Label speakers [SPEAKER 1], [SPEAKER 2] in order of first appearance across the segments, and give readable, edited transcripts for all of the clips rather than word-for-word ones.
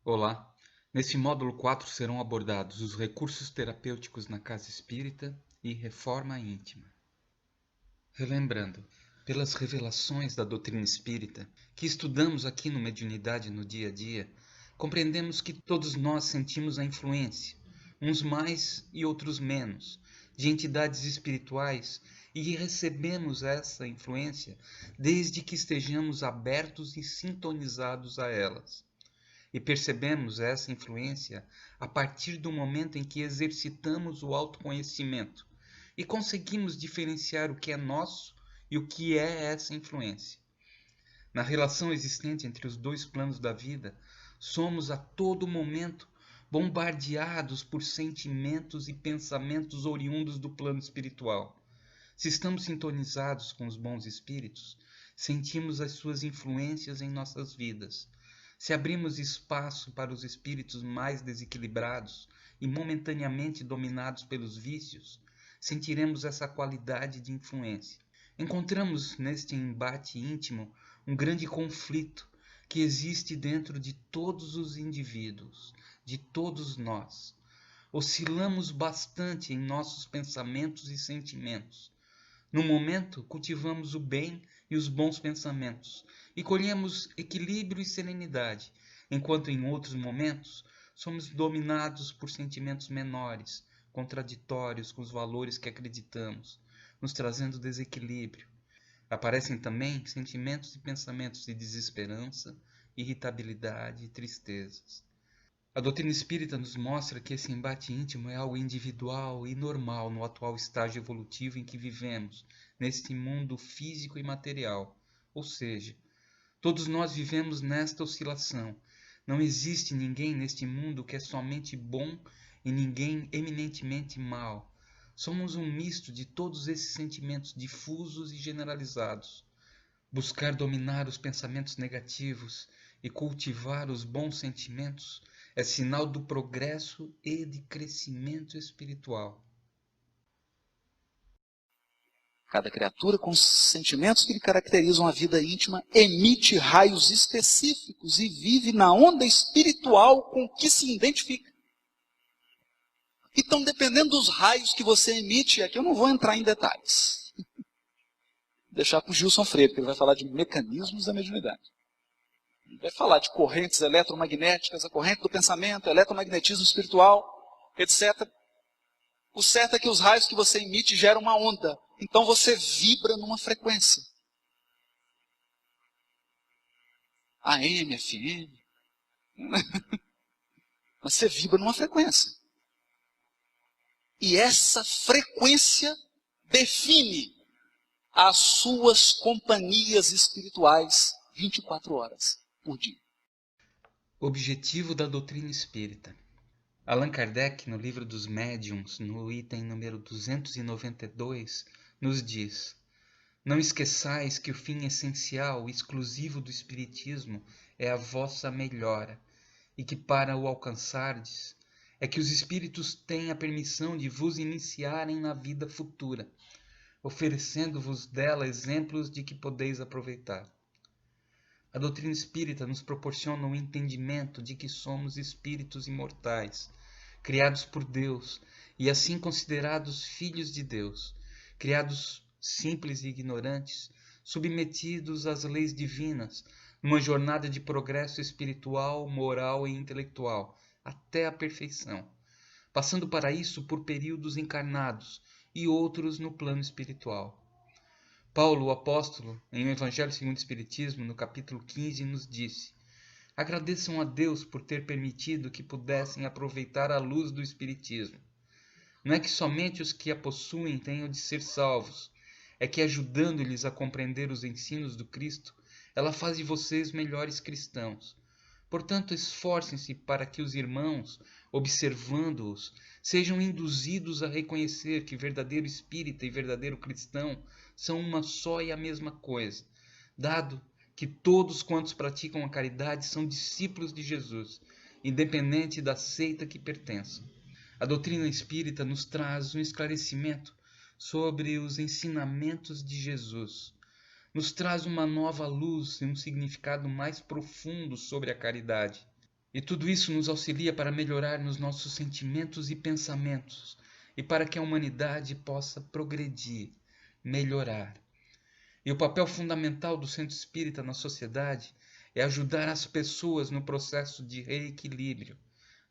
[SPEAKER 1] Olá! Neste módulo 4 serão abordados os recursos terapêuticos na casa espírita e reforma íntima. Relembrando, pelas revelações da doutrina espírita, que estudamos aqui no Mediunidade no dia a dia, compreendemos que todos nós sentimos a influência, uns mais e outros menos, de entidades espirituais e recebemos essa influência desde que estejamos abertos e sintonizados a elas. E percebemos essa influência a partir do momento em que exercitamos o autoconhecimento e conseguimos diferenciar o que é nosso e o que é essa influência. Na relação existente entre os dois planos da vida, somos a todo momento bombardeados por sentimentos e pensamentos oriundos do plano espiritual. Se estamos sintonizados com os bons espíritos, sentimos as suas influências em nossas vidas. Se abrimos espaço para os espíritos mais desequilibrados e momentaneamente dominados pelos vícios, sentiremos essa qualidade de influência. Encontramos neste embate íntimo um grande conflito que existe dentro de todos os indivíduos, de todos nós. Oscilamos bastante em nossos pensamentos e sentimentos. No momento, cultivamos o bem e os bons pensamentos e colhemos equilíbrio e serenidade, enquanto em outros momentos somos dominados por sentimentos menores, contraditórios com os valores que acreditamos, nos trazendo desequilíbrio. Aparecem também sentimentos e pensamentos de desesperança, irritabilidade e tristezas. A doutrina espírita nos mostra que esse embate íntimo é algo individual e normal no atual estágio evolutivo em que vivemos, neste mundo físico e material. Ou seja, todos nós vivemos nesta oscilação. Não existe ninguém neste mundo que é somente bom e ninguém eminentemente mal. Somos um misto de todos esses sentimentos difusos e generalizados. Buscar dominar os pensamentos negativos e cultivar os bons sentimentos é sinal do progresso e de crescimento espiritual.
[SPEAKER 2] Cada criatura, com os sentimentos que lhe caracterizam a vida íntima, emite raios específicos e vive na onda espiritual com que se identifica. Então, dependendo dos raios que você emite, aqui eu não vou entrar em detalhes. Vou deixar para o Gilson Freire, que ele vai falar de mecanismos da mediunidade. Ele vai falar de correntes eletromagnéticas, a corrente do pensamento, eletromagnetismo espiritual, etc. O certo é que os raios que você emite geram uma onda. Então você vibra numa frequência. AM, FM. Você vibra numa frequência. E essa frequência define as suas companhias espirituais 24 horas por dia.
[SPEAKER 1] Objetivo da doutrina espírita. Allan Kardec, no livro dos Médiuns, no item número 292, nos diz: não esqueçais que o fim essencial e exclusivo do Espiritismo é a vossa melhora, e que para o alcançardes, é que os Espíritos têm a permissão de vos iniciarem na vida futura, oferecendo-vos dela exemplos de que podeis aproveitar. A doutrina espírita nos proporciona o entendimento de que somos espíritos imortais, criados por Deus e assim considerados filhos de Deus, criados simples e ignorantes, submetidos às leis divinas, numa jornada de progresso espiritual, moral e intelectual, até a perfeição, passando para isso por períodos encarnados e outros no plano espiritual. Paulo, o apóstolo, em O Evangelho segundo o Espiritismo, no capítulo 15, nos disse: agradeçam a Deus por ter permitido que pudessem aproveitar a luz do Espiritismo. Não é que somente os que a possuem tenham de ser salvos, é que ajudando-lhes a compreender os ensinos do Cristo, ela faz de vocês melhores cristãos. Portanto, esforcem-se para que os irmãos, observando-os, sejam induzidos a reconhecer que verdadeiro espírita e verdadeiro cristão são uma só e a mesma coisa, dado que todos quantos praticam a caridade são discípulos de Jesus, independente da seita que pertençam. A doutrina espírita nos traz um esclarecimento sobre os ensinamentos de Jesus. Nos traz uma nova luz e um significado mais profundo sobre a caridade. E tudo isso nos auxilia para melhorar nos nossos sentimentos e pensamentos, e para que a humanidade possa progredir, melhorar. E o papel fundamental do centro espírita na sociedade é ajudar as pessoas no processo de reequilíbrio,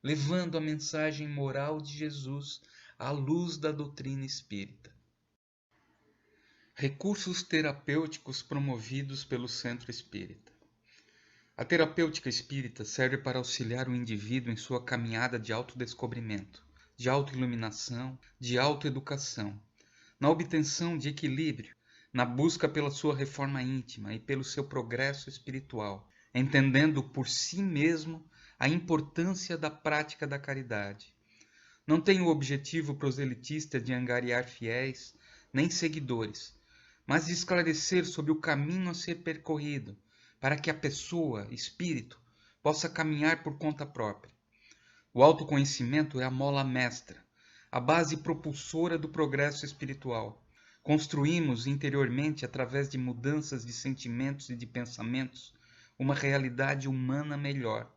[SPEAKER 1] levando a mensagem moral de Jesus à luz da doutrina espírita. Recursos terapêuticos promovidos pelo centro espírita. A terapêutica espírita serve para auxiliar o indivíduo em sua caminhada de autodescobrimento, de autoiluminação, de autoeducação, na obtenção de equilíbrio, na busca pela sua reforma íntima e pelo seu progresso espiritual, entendendo por si mesmo a importância da prática da caridade. Não tem o objetivo proselitista de angariar fiéis, nem seguidores, mas de esclarecer sobre o caminho a ser percorrido, para que a pessoa, espírito, possa caminhar por conta própria. O autoconhecimento é a mola mestra, a base propulsora do progresso espiritual. Construímos interiormente, através de mudanças de sentimentos e de pensamentos, uma realidade humana melhor.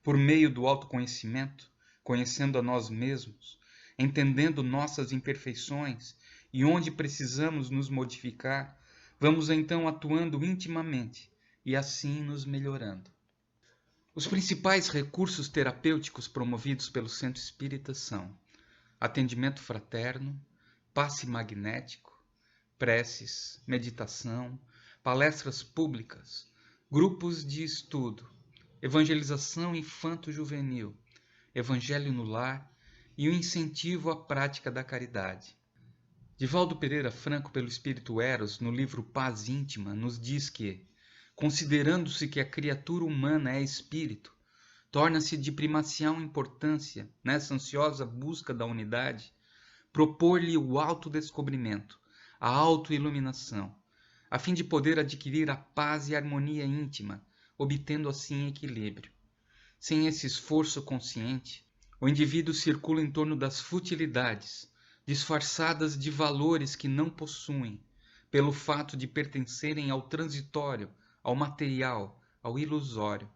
[SPEAKER 1] Por meio do autoconhecimento, conhecendo a nós mesmos, entendendo nossas imperfeições e onde precisamos nos modificar, vamos então atuando intimamente e assim nos melhorando. Os principais recursos terapêuticos promovidos pelo Centro Espírita são atendimento fraterno, passe magnético, preces, meditação, palestras públicas, grupos de estudo, evangelização infanto-juvenil, evangelho no lar e o incentivo à prática da caridade. Divaldo Pereira Franco, pelo Espírito Eros, no livro Paz Íntima, nos diz que, considerando-se que a criatura humana é espírito, torna-se de primacial importância, nessa ansiosa busca da unidade, propor-lhe o autodescobrimento, a autoiluminação, a fim de poder adquirir a paz e a harmonia íntima, obtendo assim equilíbrio. Sem esse esforço consciente, o indivíduo circula em torno das futilidades, disfarçadas de valores que não possuem, pelo fato de pertencerem ao transitório, ao material, ao ilusório.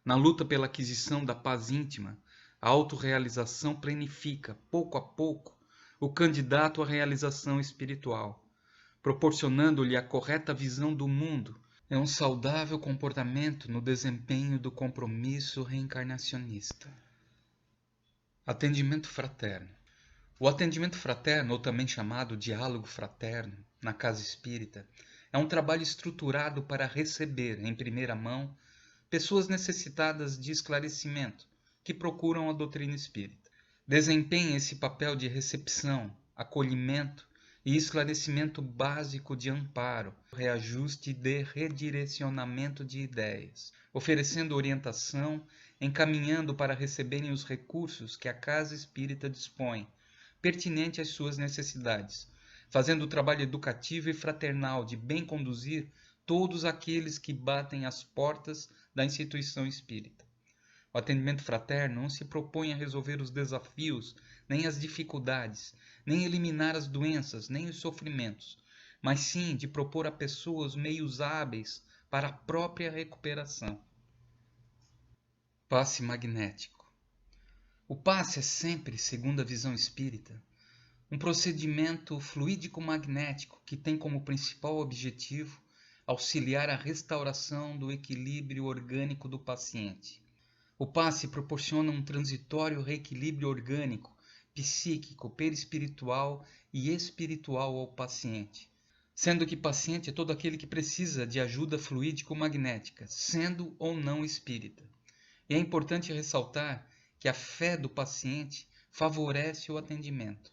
[SPEAKER 1] Na luta pela aquisição da paz íntima, a autorrealização planifica, pouco a pouco, o candidato à realização espiritual, proporcionando-lhe a correta visão do mundo. É um saudável comportamento no desempenho do compromisso reencarnacionista. Atendimento fraterno. O atendimento fraterno, ou também chamado diálogo fraterno, na casa espírita, é um trabalho estruturado para receber, em primeira mão, pessoas necessitadas de esclarecimento, que procuram a doutrina espírita. Desempenha esse papel de recepção, acolhimento e esclarecimento básico de amparo, reajuste e de redirecionamento de ideias, oferecendo orientação, encaminhando para receberem os recursos que a casa espírita dispõe, pertinente às suas necessidades, fazendo o trabalho educativo e fraternal de bem conduzir todos aqueles que batem às portas da instituição espírita. O atendimento fraterno não se propõe a resolver os desafios, nem as dificuldades, nem eliminar as doenças, nem os sofrimentos, mas sim de propor a pessoas meios hábeis para a própria recuperação. Passe magnético. O passe é sempre, segundo a visão espírita, um procedimento fluídico-magnético que tem como principal objetivo auxiliar a restauração do equilíbrio orgânico do paciente. O passe proporciona um transitório reequilíbrio orgânico, psíquico, perispiritual e espiritual ao paciente, sendo que paciente é todo aquele que precisa de ajuda fluídico-magnética, sendo ou não espírita. E é importante ressaltar que a fé do paciente favorece o atendimento.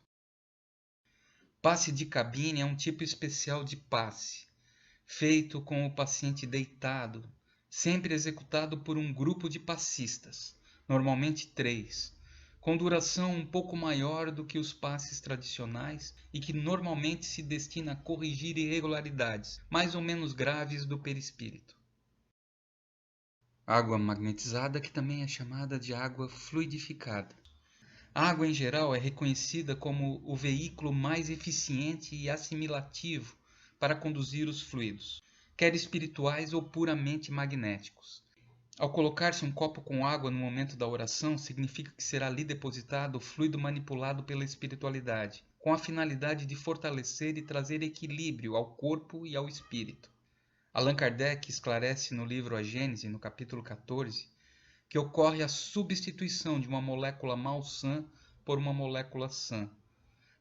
[SPEAKER 1] Passe de cabine é um tipo especial de passe, feito com o paciente deitado, sempre executado por um grupo de passistas, normalmente 3, com duração um pouco maior do que os passes tradicionais e que normalmente se destina a corrigir irregularidades, mais ou menos graves, do perispírito. Água magnetizada, que também é chamada de água fluidificada. A água em geral é reconhecida como o veículo mais eficiente e assimilativo para conduzir os fluidos, quer espirituais ou puramente magnéticos. Ao colocar-se um copo com água no momento da oração, significa que será ali depositado o fluido manipulado pela espiritualidade, com a finalidade de fortalecer e trazer equilíbrio ao corpo e ao espírito. Allan Kardec esclarece no livro A Gênese, no capítulo 14, que ocorre a substituição de uma molécula malsã por uma molécula sã.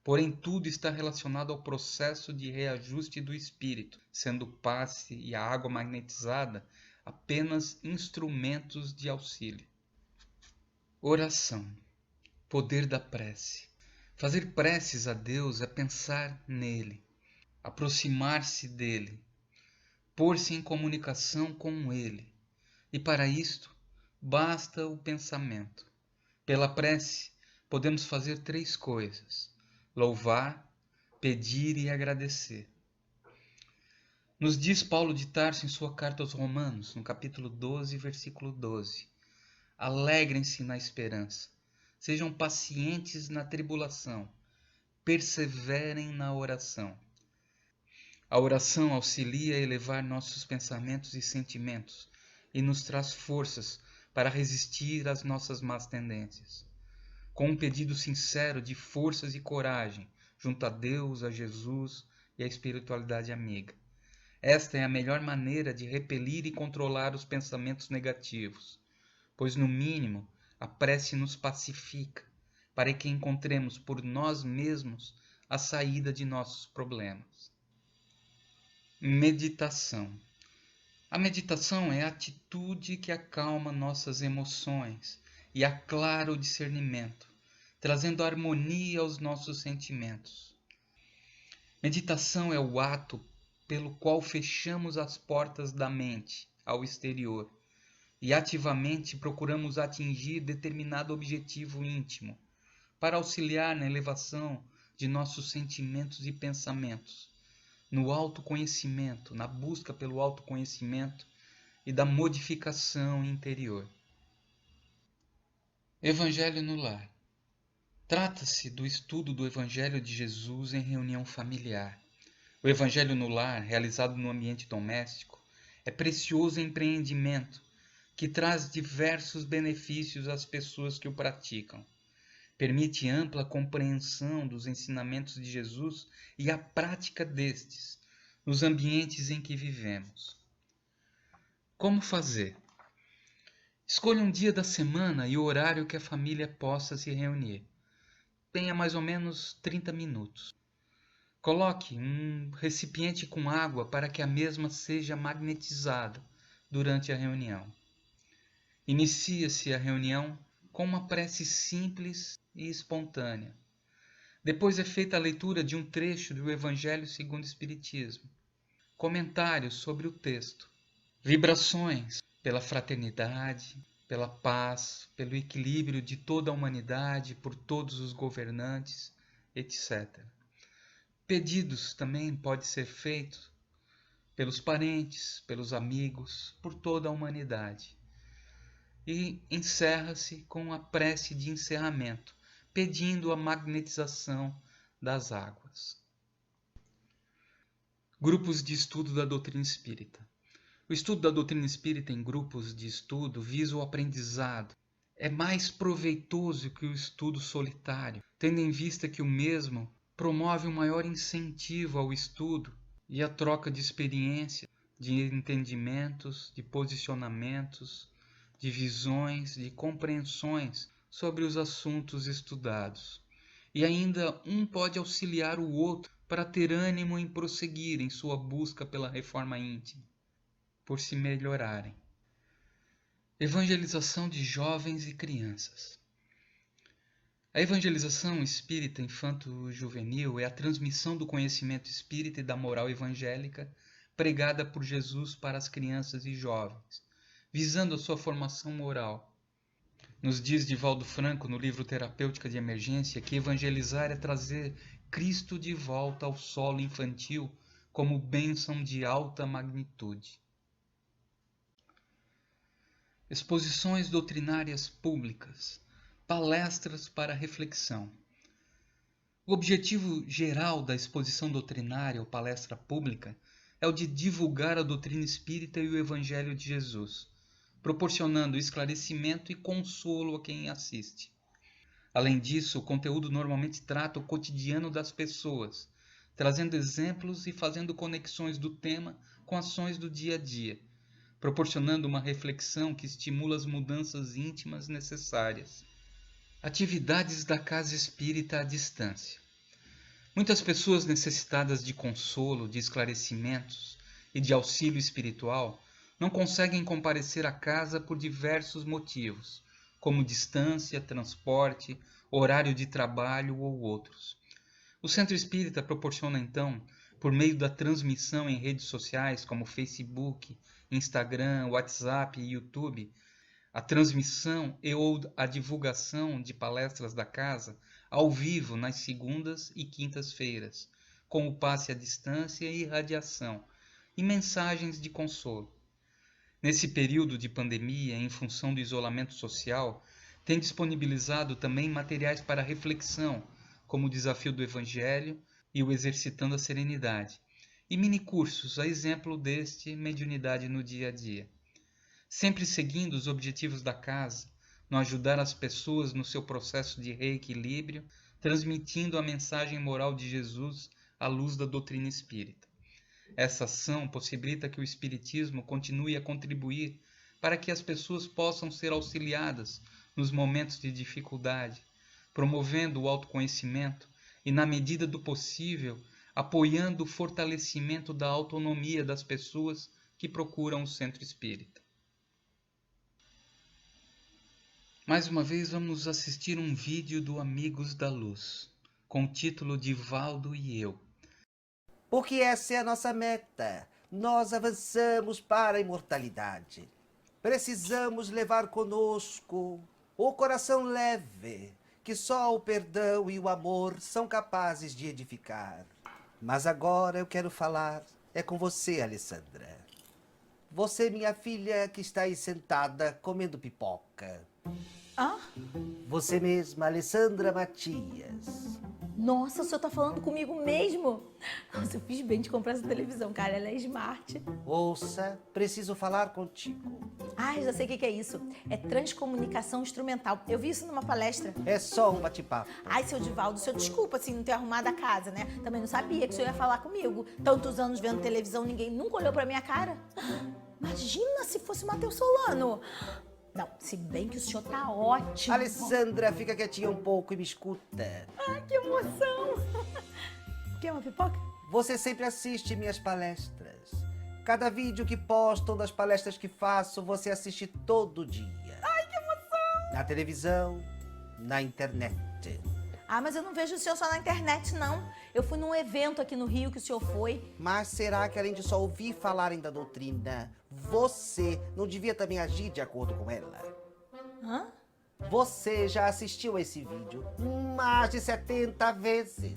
[SPEAKER 1] Porém, tudo está relacionado ao processo de reajuste do espírito, sendo o passe e a água magnetizada apenas instrumentos de auxílio. Oração. Poder da prece. Fazer preces a Deus é pensar nele, aproximar-se dele, pôr-se em comunicação com ele. E para isto, basta o pensamento. Pela prece, podemos fazer 3 coisas: louvar, pedir e agradecer. Nos diz Paulo de Tarso em sua carta aos Romanos, no capítulo 12, versículo 12. Alegrem-se na esperança, sejam pacientes na tribulação, perseverem na oração. A oração auxilia a elevar nossos pensamentos e sentimentos e nos traz forças para resistir às nossas más tendências. Com um pedido sincero de forças e coragem, junto a Deus, a Jesus e à espiritualidade amiga. Esta é a melhor maneira de repelir e controlar os pensamentos negativos, pois, no mínimo, a prece nos pacifica, para que encontremos por nós mesmos a saída de nossos problemas. Meditação. A meditação é a atitude que acalma nossas emoções e aclara o discernimento, trazendo harmonia aos nossos sentimentos. Meditação é o ato pelo qual fechamos as portas da mente ao exterior e ativamente procuramos atingir determinado objetivo íntimo, para auxiliar na elevação de nossos sentimentos e pensamentos, no autoconhecimento, na busca pelo autoconhecimento e da modificação interior. Evangelho no lar. Trata-se do estudo do Evangelho de Jesus em reunião familiar. O Evangelho no lar, realizado no ambiente doméstico, é precioso empreendimento que traz diversos benefícios às pessoas que o praticam. Permite ampla compreensão dos ensinamentos de Jesus e a prática destes nos ambientes em que vivemos. Como fazer? Escolha um dia da semana e o horário que a família possa se reunir. Tenha mais ou menos 30 minutos. Coloque um recipiente com água para que a mesma seja magnetizada durante a reunião. Inicia-se a reunião com uma prece simples e espontânea. Depois é feita a leitura de um trecho do Evangelho segundo o Espiritismo. Comentários sobre o texto. Vibrações pela fraternidade, pela paz, pelo equilíbrio de toda a humanidade, por todos os governantes, etc. Pedidos também podem ser feitos pelos parentes, pelos amigos, por toda a humanidade. E encerra-se com a prece de encerramento, pedindo a magnetização das águas. Grupos de estudo da doutrina espírita. O estudo da doutrina espírita em grupos de estudo visa o aprendizado. É mais proveitoso que o estudo solitário, tendo em vista que o mesmo promove um maior incentivo ao estudo e à troca de experiência, de entendimentos, de posicionamentos, de visões, de compreensões sobre os assuntos estudados. E ainda um pode auxiliar o outro para ter ânimo em prosseguir em sua busca pela reforma íntima, por se melhorarem. Evangelização de jovens e crianças. A evangelização espírita infanto-juvenil é a transmissão do conhecimento espírita e da moral evangélica pregada por Jesus para as crianças e jovens, visando a sua formação moral. Nos diz Divaldo Franco, no livro Terapêutica de Emergência, que evangelizar é trazer Cristo de volta ao solo infantil como bênção de alta magnitude. Exposições doutrinárias públicas. Palestras para reflexão. O objetivo geral da exposição doutrinária ou palestra pública é o de divulgar a doutrina espírita e o Evangelho de Jesus, proporcionando esclarecimento e consolo a quem assiste. Além disso, o conteúdo normalmente trata o cotidiano das pessoas, trazendo exemplos e fazendo conexões do tema com ações do dia a dia, proporcionando uma reflexão que estimula as mudanças íntimas necessárias. Atividades da casa espírita à distância. Muitas pessoas necessitadas de consolo, de esclarecimentos e de auxílio espiritual não conseguem comparecer à casa por diversos motivos, como distância, transporte, horário de trabalho ou outros. O Centro Espírita proporciona então, por meio da transmissão em redes sociais como Facebook, Instagram, WhatsApp e YouTube, a transmissão e ou a divulgação de palestras da casa ao vivo nas segundas e quintas-feiras, com o passe à distância e radiação, e mensagens de consolo. Nesse período de pandemia, em função do isolamento social, tem disponibilizado também materiais para reflexão, como o Desafio do Evangelho e o Exercitando a Serenidade, e minicursos, a exemplo deste Mediunidade no Dia a Dia. Sempre seguindo os objetivos da casa, no ajudar as pessoas no seu processo de reequilíbrio, transmitindo a mensagem moral de Jesus à luz da doutrina espírita. Essa ação possibilita que o Espiritismo continue a contribuir para que as pessoas possam ser auxiliadas nos momentos de dificuldade, promovendo o autoconhecimento e, na medida do possível, apoiando o fortalecimento da autonomia das pessoas que procuram o centro espírita. Mais uma vez vamos assistir um vídeo do Amigos da Luz, com o título de Valdo e Eu.
[SPEAKER 3] Porque essa é a nossa meta. Nós avançamos para a imortalidade. Precisamos levar conosco o coração leve, que só o perdão e o amor são capazes de edificar. Mas agora eu quero falar com você, Alessandra. Você, minha filha, que está aí sentada comendo pipoca.
[SPEAKER 4] Ah?
[SPEAKER 3] Você mesma, Alessandra Matias.
[SPEAKER 4] Nossa, o senhor tá falando comigo mesmo? Nossa, eu fiz bem de comprar essa televisão, cara. Ela é smart.
[SPEAKER 3] Ouça, preciso falar contigo.
[SPEAKER 4] Ai, já sei o que é isso. É transcomunicação instrumental. Eu vi isso numa palestra.
[SPEAKER 3] É só um bate-papo.
[SPEAKER 4] Ai, seu Divaldo, o senhor desculpa assim não ter arrumado a casa, né? Também não sabia que o senhor ia falar comigo. Tantos anos vendo televisão, ninguém nunca olhou pra minha cara. Imagina se fosse o Matheus Solano. Não, se bem que o senhor tá ótimo.
[SPEAKER 3] Alessandra, fica quietinha um pouco e me escuta.
[SPEAKER 4] Ai, que emoção. Quer uma pipoca?
[SPEAKER 3] Você sempre assiste minhas palestras. Cada vídeo que posto das palestras que faço, você assiste todo dia.
[SPEAKER 4] Ai, que emoção.
[SPEAKER 3] Na televisão, na internet.
[SPEAKER 4] Ah, mas eu não vejo o senhor só na internet, não. Eu fui num evento aqui no Rio que o senhor foi.
[SPEAKER 3] Mas será que além de só ouvir falarem da doutrina, você não devia também agir de acordo com ela?
[SPEAKER 4] Hã?
[SPEAKER 3] Você já assistiu a esse vídeo mais de 70 vezes.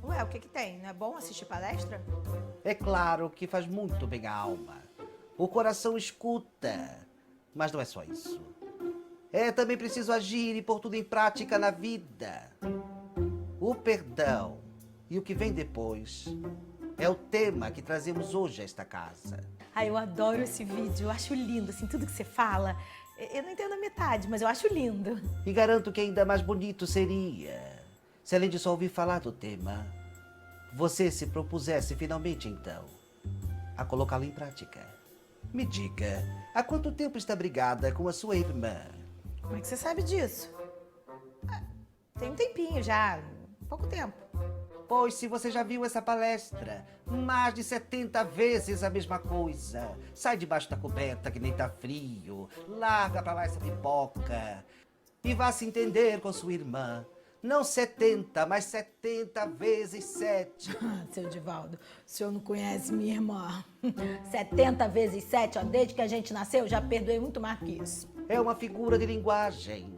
[SPEAKER 4] Ué, o que que tem? Não é bom assistir palestra?
[SPEAKER 3] É claro que faz muito bem à alma. O coração escuta. Mas não é só isso. É também preciso agir e pôr tudo em prática na vida. O perdão e o que vem depois é o tema que trazemos hoje a esta casa.
[SPEAKER 4] Ai, eu adoro esse vídeo, eu acho lindo, assim, tudo que você fala. Eu não entendo a metade, mas eu acho lindo.
[SPEAKER 3] E garanto que ainda mais bonito seria se, além de só ouvir falar do tema, você se propusesse finalmente, então, a colocá-lo em prática. Me diga, há quanto tempo está brigada com a sua irmã?
[SPEAKER 4] Como é que você sabe disso? Ah, tem um tempinho já, pouco tempo.
[SPEAKER 3] Pois se você já viu essa palestra, mais de 70 vezes a mesma coisa. Sai debaixo da coberta que nem tá frio, larga pra lá essa pipoca e vá se entender com sua irmã. Não 70, mas 70 vezes 7.
[SPEAKER 4] Ah, seu Divaldo, o senhor não conhece minha irmã. 70 vezes 7, ó, desde que a gente nasceu, eu já perdoei muito mais que isso.
[SPEAKER 3] É uma figura de linguagem.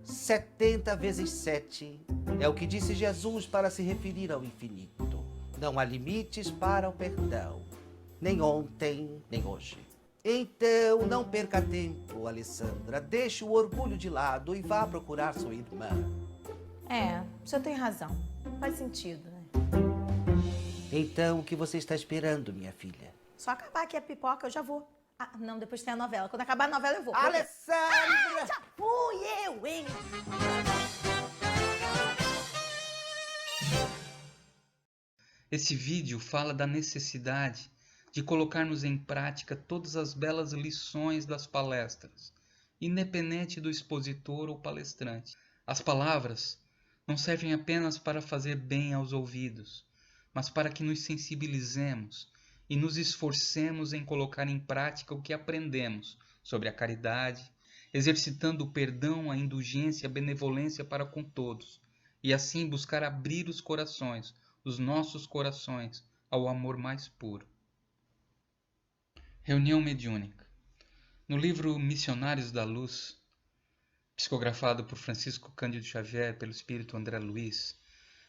[SPEAKER 3] 70 vezes 7 é o que disse Jesus para se referir ao infinito. Não há limites para o perdão, nem ontem, nem hoje. Então, não perca tempo, Alessandra. Deixe o orgulho de lado e vá procurar sua irmã.
[SPEAKER 4] É, o senhor tem razão. Faz sentido, né?
[SPEAKER 3] Então, o que você está esperando, minha filha?
[SPEAKER 4] Só acabar aqui a pipoca, eu já vou. Ah, não, depois tem a novela. Quando acabar a novela eu vou.
[SPEAKER 3] Alessandra!
[SPEAKER 4] Já fui eu, hein?
[SPEAKER 1] Esse vídeo fala da necessidade de colocarmos em prática todas as belas lições das palestras, independente do expositor ou palestrante. As palavras não servem apenas para fazer bem aos ouvidos, mas para que nos sensibilizemos e nos esforcemos em colocar em prática o que aprendemos sobre a caridade, exercitando o perdão, a indulgência e a benevolência para com todos, e assim buscar abrir os nossos corações, ao amor mais puro. Reunião mediúnica. No livro Missionários da Luz, psicografado por Francisco Cândido Xavier pelo espírito André Luiz,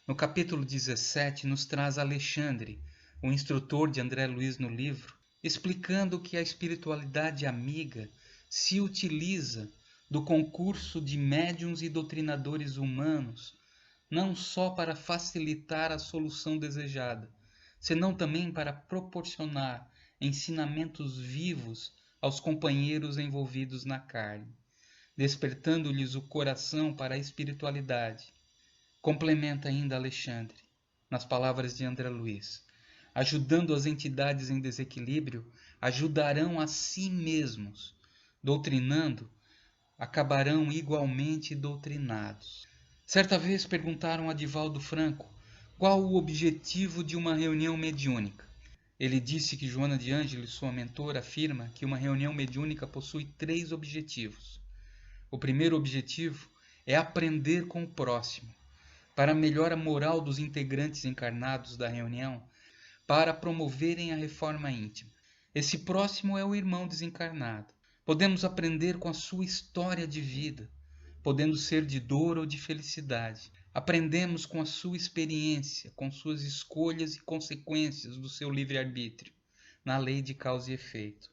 [SPEAKER 1] no capítulo 17 nos traz Alexandre, o instrutor de André Luiz no livro, explicando que a espiritualidade amiga se utiliza do concurso de médiuns e doutrinadores humanos não só para facilitar a solução desejada, senão também para proporcionar ensinamentos vivos aos companheiros envolvidos na carne, despertando-lhes o coração para a espiritualidade. Complementa ainda Alexandre, nas palavras de André Luiz, ajudando as entidades em desequilíbrio, ajudarão a si mesmos, doutrinando, acabarão igualmente doutrinados. Certa vez perguntaram a Divaldo Franco qual o objetivo de uma reunião mediúnica. Ele disse que Joana de Ângeles, sua mentora, afirma que uma reunião mediúnica possui 3 objetivos. O primeiro objetivo é aprender com o próximo, para melhorar a moral dos integrantes encarnados da reunião, para promoverem a reforma íntima. Esse próximo é o irmão desencarnado. Podemos aprender com a sua história de vida, podendo ser de dor ou de felicidade. Aprendemos com a sua experiência, com suas escolhas e consequências do seu livre-arbítrio, na lei de causa e efeito.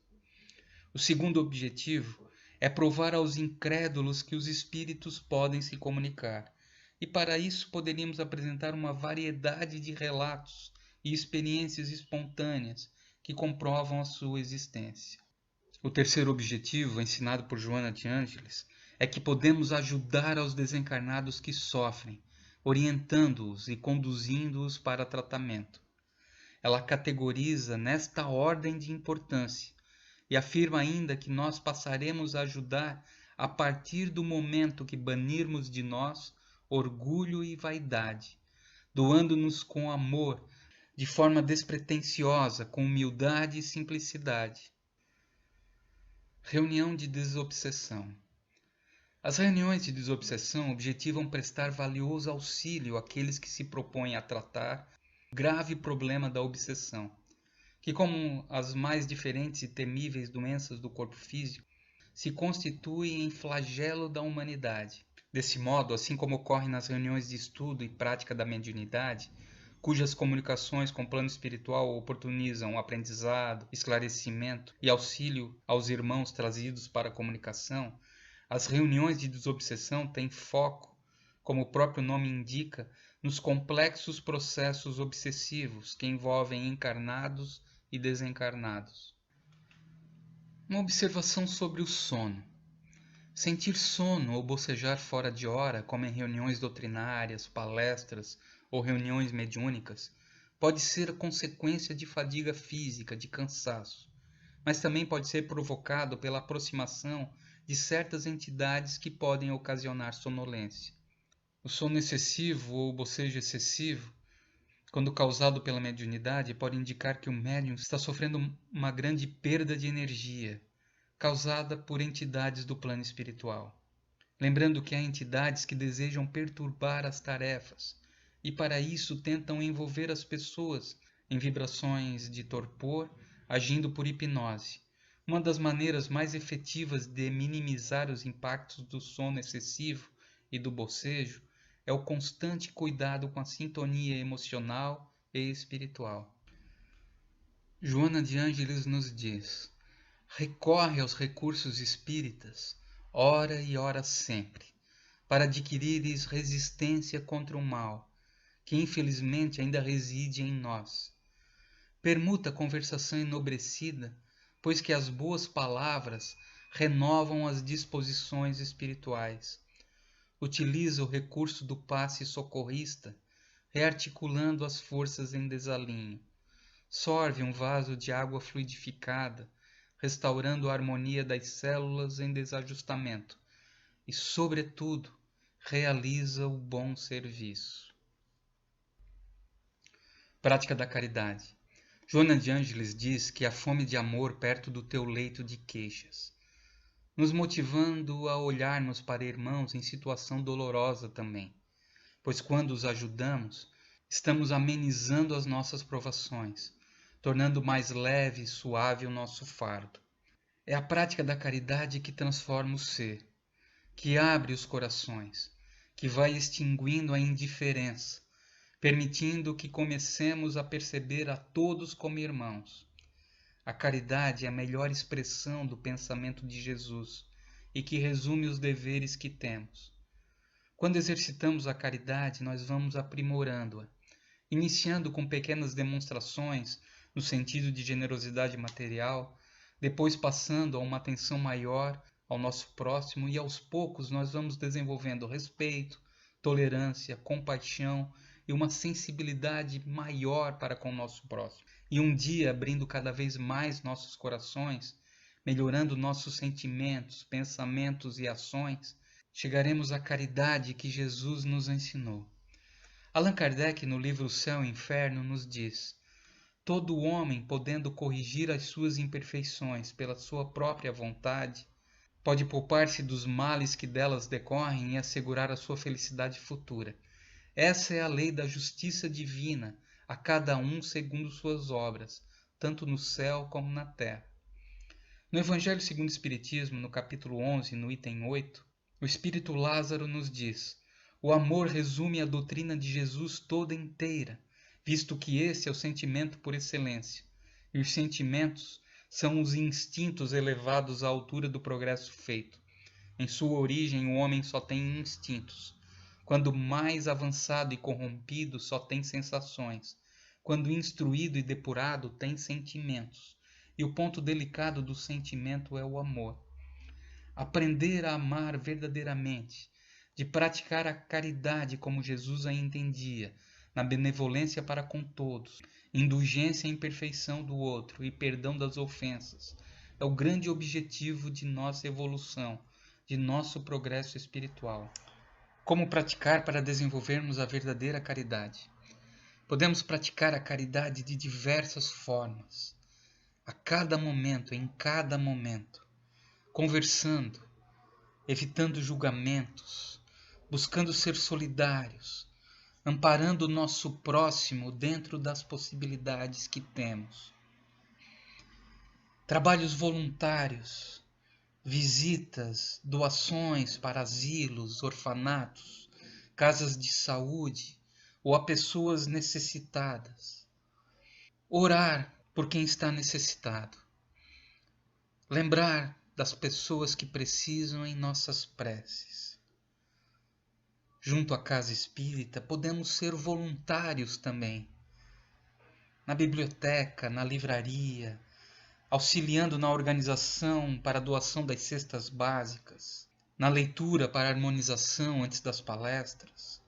[SPEAKER 1] O segundo objetivo é provar aos incrédulos que os espíritos podem se comunicar, e para isso poderíamos apresentar uma variedade de relatos e experiências espontâneas que comprovam a sua existência. O terceiro objetivo, ensinado por Joana de Ângeles, é que podemos ajudar aos desencarnados que sofrem, orientando-os e conduzindo-os para tratamento. Ela categoriza nesta ordem de importância e afirma ainda que nós passaremos a ajudar a partir do momento que banirmos de nós orgulho e vaidade, doando-nos com amor, de forma despretensiosa, com humildade e simplicidade. Reunião de desobsessão. As reuniões de desobsessão objetivam prestar valioso auxílio àqueles que se propõem a tratar o grave problema da obsessão, que, como as mais diferentes e temíveis doenças do corpo físico, se constitui em flagelo da humanidade. Desse modo, assim como ocorre nas reuniões de estudo e prática da mediunidade, cujas comunicações com o plano espiritual oportunizam o aprendizado, esclarecimento e auxílio aos irmãos trazidos para a comunicação, as reuniões de desobsessão têm foco, como o próprio nome indica, nos complexos processos obsessivos que envolvem encarnados e desencarnados. Uma observação sobre o sono. Sentir sono ou bocejar fora de hora, como em reuniões doutrinárias, palestras ou reuniões mediúnicas, pode ser a consequência de fadiga física, de cansaço, mas também pode ser provocado pela aproximação de certas entidades que podem ocasionar sonolência. O sono excessivo ou bocejo excessivo, quando causado pela mediunidade, pode indicar que o médium está sofrendo uma grande perda de energia, causada por entidades do plano espiritual. Lembrando que há entidades que desejam perturbar as tarefas e para isso tentam envolver as pessoas em vibrações de torpor, agindo por hipnose. Uma das maneiras mais efetivas de minimizar os impactos do sono excessivo e do bocejo é o constante cuidado com a sintonia emocional e espiritual. Joana de Ângeles nos diz: recorre aos recursos espíritas, ora e ora sempre, para adquirires resistência contra o mal, que infelizmente ainda reside em nós. Permuta a conversação enobrecida pois que as boas palavras renovam as disposições espirituais. Utiliza o recurso do passe socorrista, rearticulando as forças em desalinho. Sorve um vaso de água fluidificada, restaurando a harmonia das células em desajustamento. E, sobretudo, realiza o bom serviço. Prática da caridade. Joana de Ângeles diz que a fome de amor perto do teu leito de queixas, nos motivando a olharmos para irmãos em situação dolorosa também, pois quando os ajudamos, estamos amenizando as nossas provações, tornando mais leve e suave o nosso fardo. É a prática da caridade que transforma o ser, que abre os corações, que vai extinguindo a indiferença, permitindo que comecemos a perceber a todos como irmãos. A caridade é a melhor expressão do pensamento de Jesus e que resume os deveres que temos. Quando exercitamos a caridade, nós vamos aprimorando-a, iniciando com pequenas demonstrações no sentido de generosidade material, depois passando a uma atenção maior ao nosso próximo e aos poucos nós vamos desenvolvendo respeito, tolerância, compaixão e uma sensibilidade maior para com o nosso próximo. E um dia, abrindo cada vez mais nossos corações, melhorando nossos sentimentos, pensamentos e ações, chegaremos à caridade que Jesus nos ensinou. Allan Kardec, no livro O Céu e o Inferno, nos diz: todo homem, podendo corrigir as suas imperfeições pela sua própria vontade, pode poupar-se dos males que delas decorrem e assegurar a sua felicidade futura. Essa é a lei da justiça divina, a cada um segundo suas obras, tanto no céu como na terra. No Evangelho segundo o Espiritismo, no capítulo 11, no item 8, o Espírito Lázaro nos diz: o amor resume a doutrina de Jesus toda inteira, visto que esse é o sentimento por excelência, e os sentimentos são os instintos elevados à altura do progresso feito. Em sua origem, o homem só tem instintos. Quando mais avançado e corrompido, só tem sensações. Quando instruído e depurado, tem sentimentos. E o ponto delicado do sentimento é o amor. Aprender a amar verdadeiramente, de praticar a caridade como Jesus a entendia, na benevolência para com todos, indulgência à imperfeição do outro e perdão das ofensas, é o grande objetivo de nossa evolução, de nosso progresso espiritual. Como praticar para desenvolvermos a verdadeira caridade? Podemos praticar a caridade de diversas formas, a cada momento, em cada momento, conversando, evitando julgamentos, buscando ser solidários, amparando o nosso próximo dentro das possibilidades que temos. Trabalhos voluntários, visitas, doações para asilos, orfanatos, casas de saúde ou a pessoas necessitadas. Orar por quem está necessitado. Lembrar das pessoas que precisam em nossas preces. Junto à casa espírita, podemos ser voluntários também. Na biblioteca, na livraria, auxiliando na organização para a doação das cestas básicas, na leitura para a harmonização antes das palestras,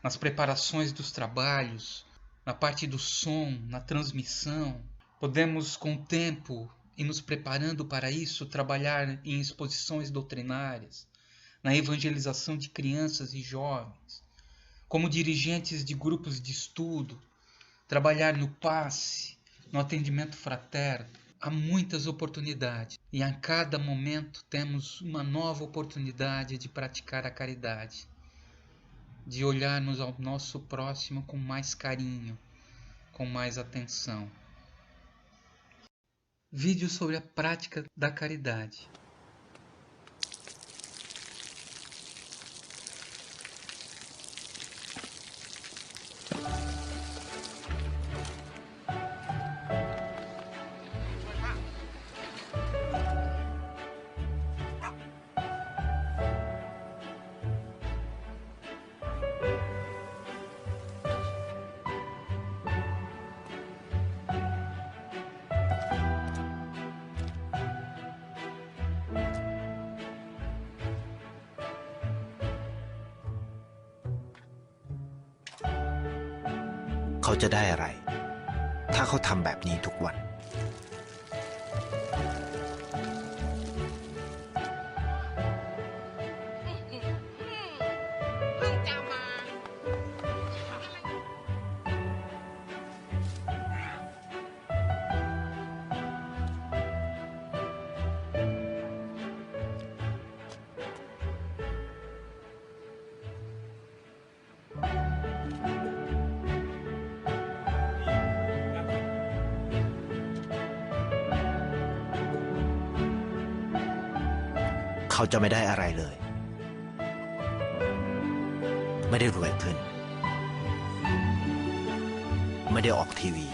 [SPEAKER 1] nas preparações dos trabalhos, na parte do som, na transmissão. Podemos, com o tempo e nos preparando para isso, trabalhar em exposições doutrinárias, na evangelização de crianças e jovens, como dirigentes de grupos de estudo, trabalhar no passe, no atendimento fraterno. Há muitas oportunidades e a cada momento temos uma nova oportunidade de praticar a caridade, de olharmos ao nosso próximo com mais carinho, com mais atenção. Vídeo sobre a prática da caridade.
[SPEAKER 5] เขาจะได้อะไรถ้าเขาทำแบบนี้ทุกวันเขาจะไม่ได้อะไรเลย ไม่ได้รวยขึ้น ไม่ได้ออกทีวี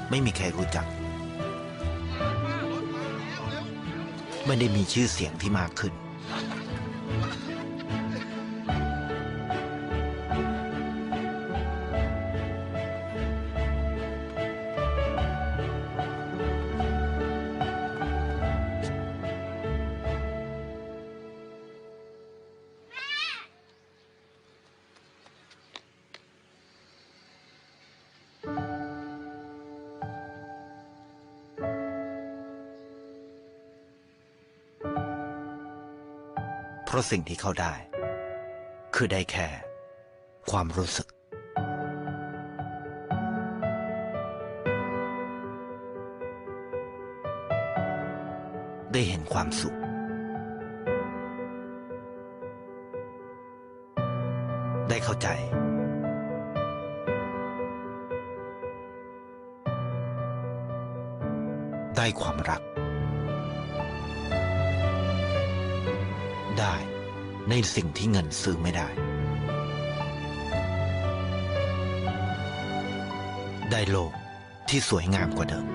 [SPEAKER 5] ไม่มีใครรู้จัก ไม่ได้มีชื่อเสียงที่มากขึ้น เพราะสิ่งที่เขาได้คือได้แค่ความรู้สึกได้เห็นความสุขได้เข้าใจได้ความรักได้ในสิ่งที่เงินซื้อไม่ได้ได้โลกที่สวยงามกว่าเดิม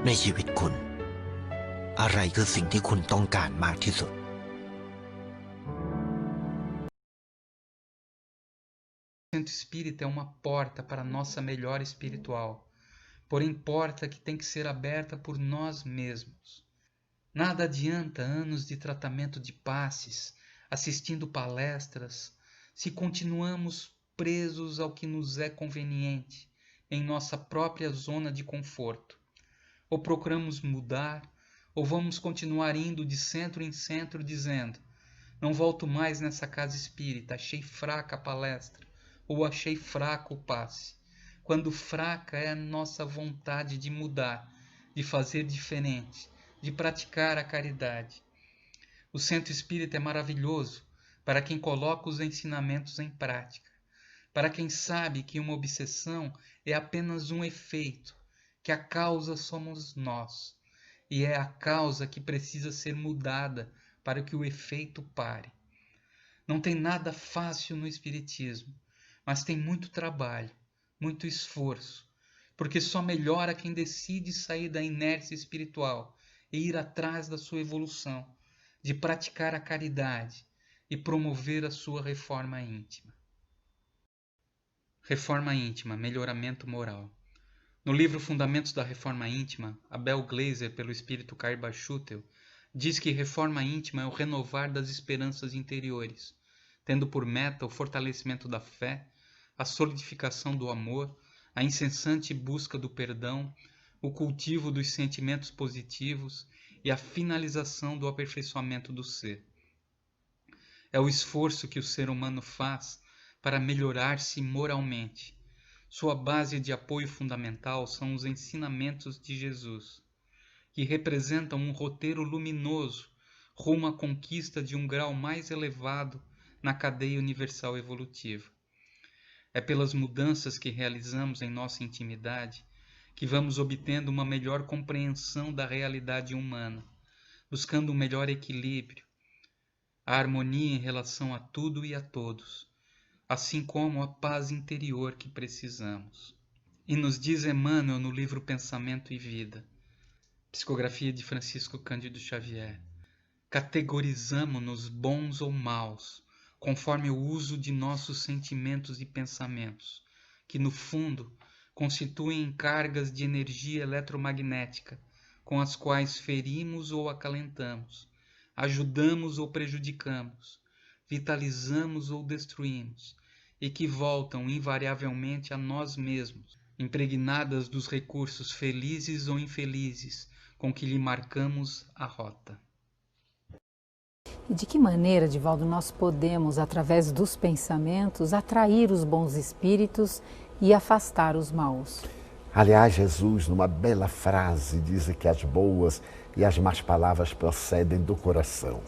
[SPEAKER 5] ในชีวิตคุณอะไรคือสิ่งที่คุณต้องการมากที่สุด
[SPEAKER 1] O centro espírita é uma porta para a nossa melhora espiritual, porém porta que tem que ser aberta por nós mesmos. Nada adianta anos de tratamento de passes, assistindo palestras, se continuamos presos ao que nos é conveniente, em nossa própria zona de conforto. Ou procuramos mudar, ou vamos continuar indo de centro em centro dizendo: não volto mais nessa casa espírita, achei fraca a palestra, ou achei fraco o passe. Quando fraca é a nossa vontade de mudar, de fazer diferente, de praticar a caridade. O centro espírita é maravilhoso para quem coloca os ensinamentos em prática, para quem sabe que uma obsessão é apenas um efeito, que a causa somos nós, e é a causa que precisa ser mudada para que o efeito pare. Não tem nada fácil no espiritismo, mas tem muito trabalho, muito esforço, porque só melhora quem decide sair da inércia espiritual e ir atrás da sua evolução, de praticar a caridade e promover a sua reforma íntima. Reforma íntima, melhoramento moral. No livro Fundamentos da Reforma Íntima, Abel Gleiser, pelo espírito Carba Schutel, diz que reforma íntima é o renovar das esperanças interiores, tendo por meta o fortalecimento da fé, a solidificação do amor, a incessante busca do perdão, o cultivo dos sentimentos positivos e a finalização do aperfeiçoamento do ser. É o esforço que o ser humano faz para melhorar-se moralmente. Sua base de apoio fundamental são os ensinamentos de Jesus, que representam um roteiro luminoso rumo à conquista de um grau mais elevado na cadeia universal evolutiva. É pelas mudanças que realizamos em nossa intimidade que vamos obtendo uma melhor compreensão da realidade humana, buscando um melhor equilíbrio, a harmonia em relação a tudo e a todos, assim como a paz interior que precisamos. E nos diz Emmanuel no livro Pensamento e Vida, psicografia de Francisco Cândido Xavier: categorizamo-nos bons ou maus, conforme o uso de nossos sentimentos e pensamentos, que no fundo constituem cargas de energia eletromagnética, com as quais ferimos ou acalentamos, ajudamos ou prejudicamos, vitalizamos ou destruímos, e que voltam invariavelmente a nós mesmos, impregnadas dos recursos felizes ou infelizes com que lhe marcamos a rota.
[SPEAKER 6] E de que maneira, Divaldo, nós podemos, através dos pensamentos, atrair os bons espíritos e afastar os maus?
[SPEAKER 7] Aliás, Jesus, numa bela frase, diz que as boas e as más palavras procedem do coração.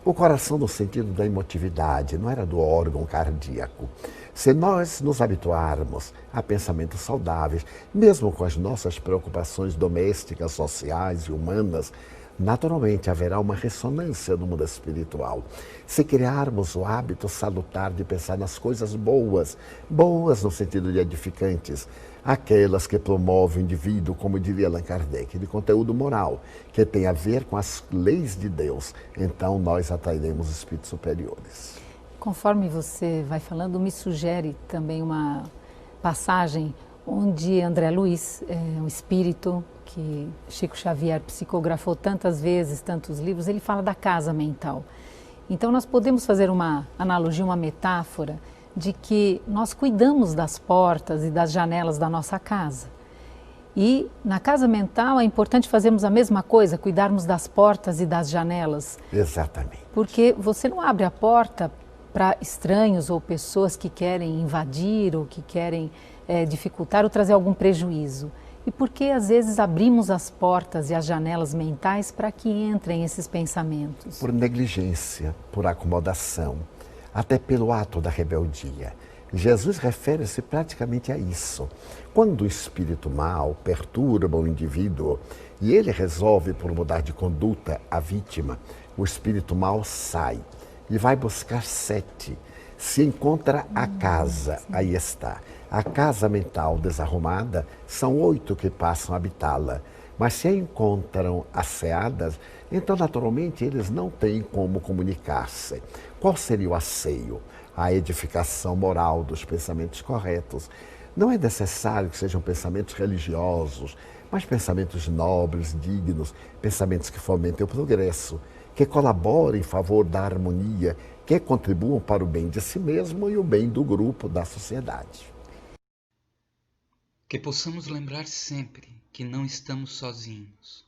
[SPEAKER 7] O coração no sentido da emotividade, não era do órgão cardíaco. Se nós nos habituarmos a pensamentos saudáveis, mesmo com as nossas preocupações domésticas, sociais e humanas, naturalmente haverá uma ressonância no mundo espiritual. Se criarmos o hábito salutar de pensar nas coisas boas, boas no sentido de edificantes, aquelas que promovem o indivíduo, como diria Allan Kardec, de conteúdo moral, que tem a ver com as leis de Deus, então nós atrairemos espíritos superiores.
[SPEAKER 6] Conforme você vai falando, me sugere também uma passagem onde André Luiz, um espírito que Chico Xavier psicografou tantas vezes, tantos livros, ele fala da casa mental. Então nós podemos fazer uma analogia, uma metáfora de que nós cuidamos das portas e das janelas da nossa casa. E na casa mental é importante fazermos a mesma coisa, cuidarmos das portas e das janelas.
[SPEAKER 7] Exatamente.
[SPEAKER 6] Porque você não abre a porta para estranhos ou pessoas que querem invadir ou que querem dificultar ou trazer algum prejuízo. E porque às vezes abrimos as portas e as janelas mentais para que entrem esses pensamentos?
[SPEAKER 7] Por negligência, por acomodação, até pelo ato da rebeldia. Jesus refere-se praticamente a isso. Quando o espírito mau perturba o indivíduo e ele resolve por mudar de conduta a vítima, o espírito mau sai e vai buscar 7. Se encontra a casa, aí está. A casa mental desarrumada, são 8 que passam a habitá-la. Mas se a encontram asseadas, então naturalmente eles não têm como comunicar-se. Qual seria o asseio? A edificação moral dos pensamentos corretos. Não é necessário que sejam pensamentos religiosos, mas pensamentos nobres, dignos, pensamentos que fomentem o progresso, que colaborem em favor da harmonia, que contribuam para o bem de si mesmo e o bem do grupo, da sociedade.
[SPEAKER 1] Que possamos lembrar sempre que não estamos sozinhos,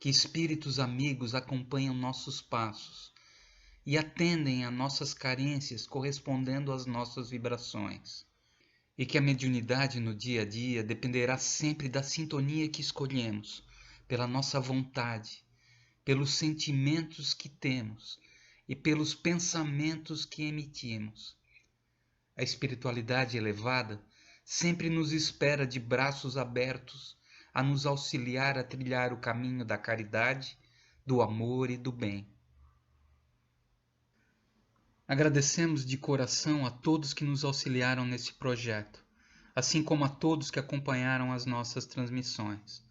[SPEAKER 1] que espíritos amigos acompanham nossos passos e atendem a nossas carências correspondendo às nossas vibrações, e que a mediunidade no dia a dia dependerá sempre da sintonia que escolhemos, pela nossa vontade, pelos sentimentos que temos e pelos pensamentos que emitimos. A espiritualidade elevada sempre nos espera de braços abertos a nos auxiliar a trilhar o caminho da caridade, do amor e do bem. Agradecemos de coração a todos que nos auxiliaram nesse projeto, assim como a todos que acompanharam as nossas transmissões.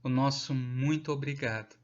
[SPEAKER 1] O nosso muito obrigado.